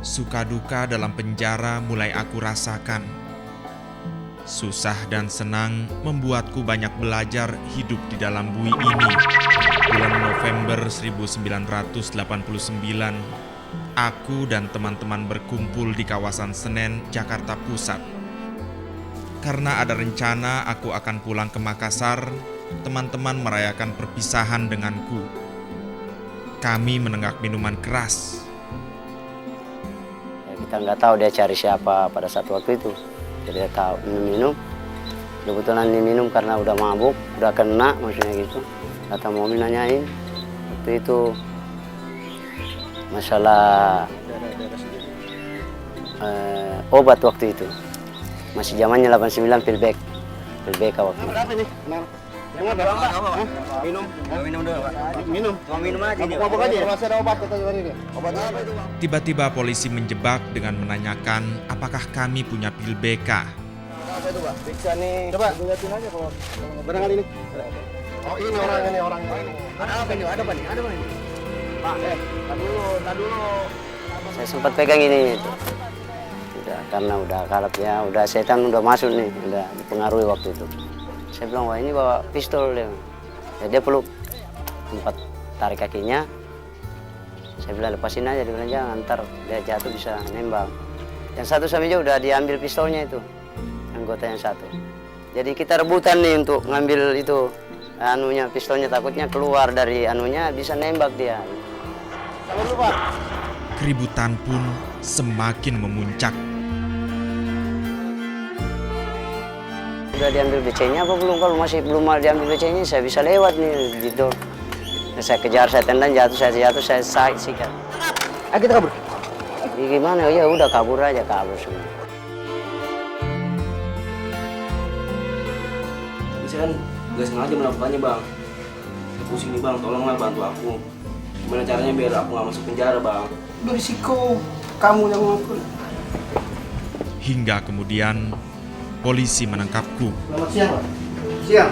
Suka duka dalam penjara mulai aku rasakan. Susah dan senang membuatku banyak belajar hidup di dalam bui ini. Bulan November 1989, aku dan teman-teman berkumpul di kawasan Senen, Jakarta Pusat. Karena ada rencana aku akan pulang ke Makassar, teman-teman merayakan perpisahan denganku. Kami menenggak minuman keras. Kita nggak tahu dia cari siapa pada saat waktu itu. Jadi dia tahu minum. Kebetulan dia minum karena udah mabuk, udah kena maksudnya gitu. Kata Momi nanyain, waktu itu masalah obat waktu itu. Masih zamannya 89 pilbek waktu itu. Apa nih? Minum dulu, Pak. Minum. Mau minum aja nih. Mabuk aja. Masih ada obat kata tadi dia. Obat apa itu, Bang? Tiba-tiba polisi menjebak dengan menanyakan apakah kami punya pil BK. Apa itu, Pak? Periksa nih. Coba lihatin aja kalau barangkali ini. Oh, ini orangnya. Ada apa nih? Ada apa nih? Pak, tar dulu. Saya sempat pegang ini itu. Udah, karena udah kalap ya, udah setan udah masuk nih, udah dipengaruhi waktu itu. Saya bilang, wah ini bawa pistol dia. Ya, dia peluk, tempat tarik kakinya. Saya bilang lepasin aja, dia bilang jangan, ntar dia jatuh bisa nembak. Yang satu sama dia udah diambil pistolnya itu, anggota yang satu. Jadi kita rebutan nih untuk ngambil itu, pistolnya, takutnya keluar dari bisa nembak dia. Sabar dulu, Pak. Keributan pun semakin memuncak. Udah diambil BC-nya apa belum? Kalau masih belum diambil BC-nya, saya bisa lewat nih di door. Saya kejar, saya tendang, saya sikat. Ayo kita kabur. Ya, gimana? Ya udah kabur semua. Tapi saya kan gak sengaja melakukannya, Bang. Pusing nih, Bang, tolonglah bantu aku. Gimana caranya biar aku gak masuk penjara, Bang? Berisiko kamu yang ngelakuin. Hingga kemudian polisi menangkapku. Selamat siang, Pak. Siang.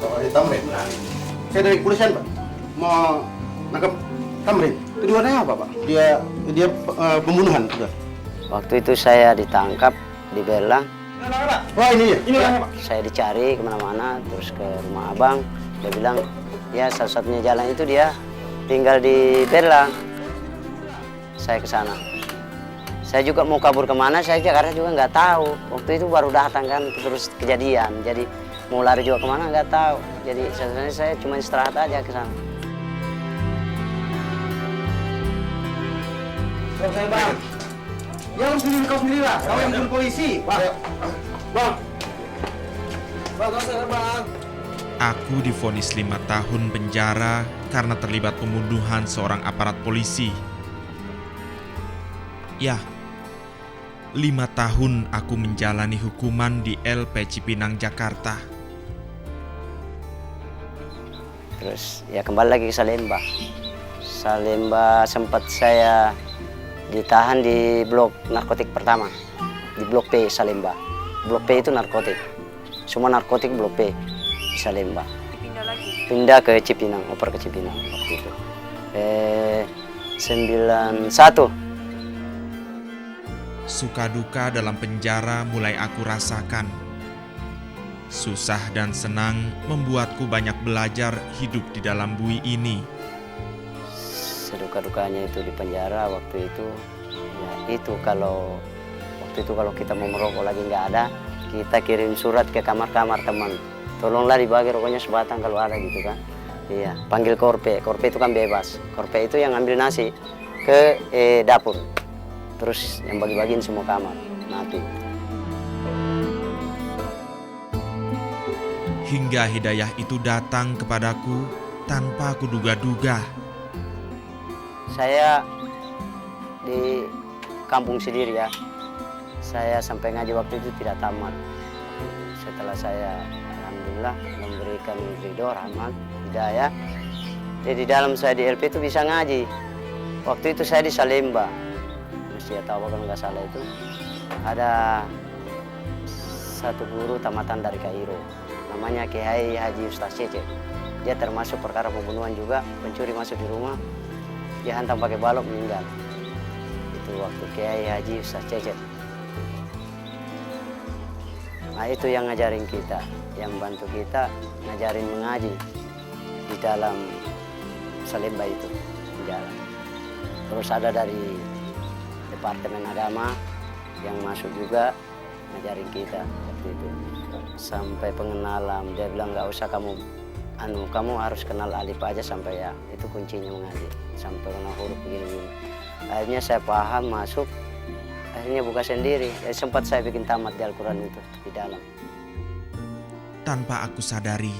Pak ada Tamrin. Saya dari kepolisian, Pak. Mau nangkap Tamrin. Tuduhannya apa, Pak? Dia pembunuhan, sudah. Waktu itu saya ditangkap di Berlang. Wah, ini ya? Ini orangnya, Pak. Saya dicari kemana-mana, terus ke rumah abang. Dia bilang, ya satu-satunya jalan itu dia tinggal di Berlang. Saya ke sana. Saya juga mau kabur kemana, saya Jakarta juga nggak tahu. Waktu itu baru datang kan, terus kejadian. Jadi mau lari juga kemana nggak tahu. Jadi sebenarnya saya cuma istirahat aja ke sana. Bang, saya, Bang. Ya, lu sendiri, kau sendiri lah. Kau yang bunuh polisi. Bang. Bang. Bang, kau sadar, Bang. Aku divonis 5 tahun penjara karena terlibat pembunuhan seorang aparat polisi. Ya, 5 tahun aku menjalani hukuman di LP Cipinang, Jakarta. Terus ya kembali lagi ke Salemba. Salemba sempat saya ditahan di blok narkotik pertama. Di blok P Salemba. Blok P itu narkotik. Semua narkotik blok P di Salemba. Pindah ke Cipinang, oper ke Cipinang waktu itu. 91. Suka duka dalam penjara mulai aku rasakan. Susah dan senang membuatku banyak belajar hidup di dalam bui ini. Seduka-dukanya itu di penjara waktu itu, ya itu kalau kita mau merokok lagi nggak ada, kita kirim surat ke kamar-kamar teman. Tolonglah dibagi rokoknya sebatang kalau ada gitu kan. Iya, panggil Korpe. Korpe itu kan bebas. Korpe itu yang ambil nasi ke dapur. Terus yang bagi-bagiin semua kamar, mati. Hingga hidayah itu datang kepadaku tanpa kuduga-duga. Saya di kampung sendiri ya. Saya sampai ngaji waktu itu tidak tamat. Setelah saya alhamdulillah memberikan ridho, rahmat, hidayah. Jadi dalam saya di LP itu bisa ngaji. Waktu itu saya di Salemba. Mesti tahu kalau nggak salah itu ada satu guru tamatan dari Kairo, namanya Kiai Haji Ustaz Cece. dia termasuk perkara pembunuhan juga, pencuri masuk di rumah, dia hantam pakai balok meninggal. Itu waktu Kiai Haji Ustaz Cecep. Nah itu yang ngajarin kita, yang bantu kita ngajarin mengaji di dalam Salemba itu jalan. Terus ada dari Departemen Agama yang masuk juga ngajarin kita waktu itu. Sampai pengenalan, dia bilang nggak usah kamu harus kenal alif aja sampai ya, itu kuncinya mengaji. Sampai kenal huruf begini-begini. Akhirnya saya paham, masuk, akhirnya buka sendiri. Sempat saya bikin tamat di Al-Quran itu di dalam. Tanpa aku sadari,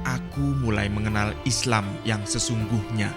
aku mulai mengenal Islam yang sesungguhnya.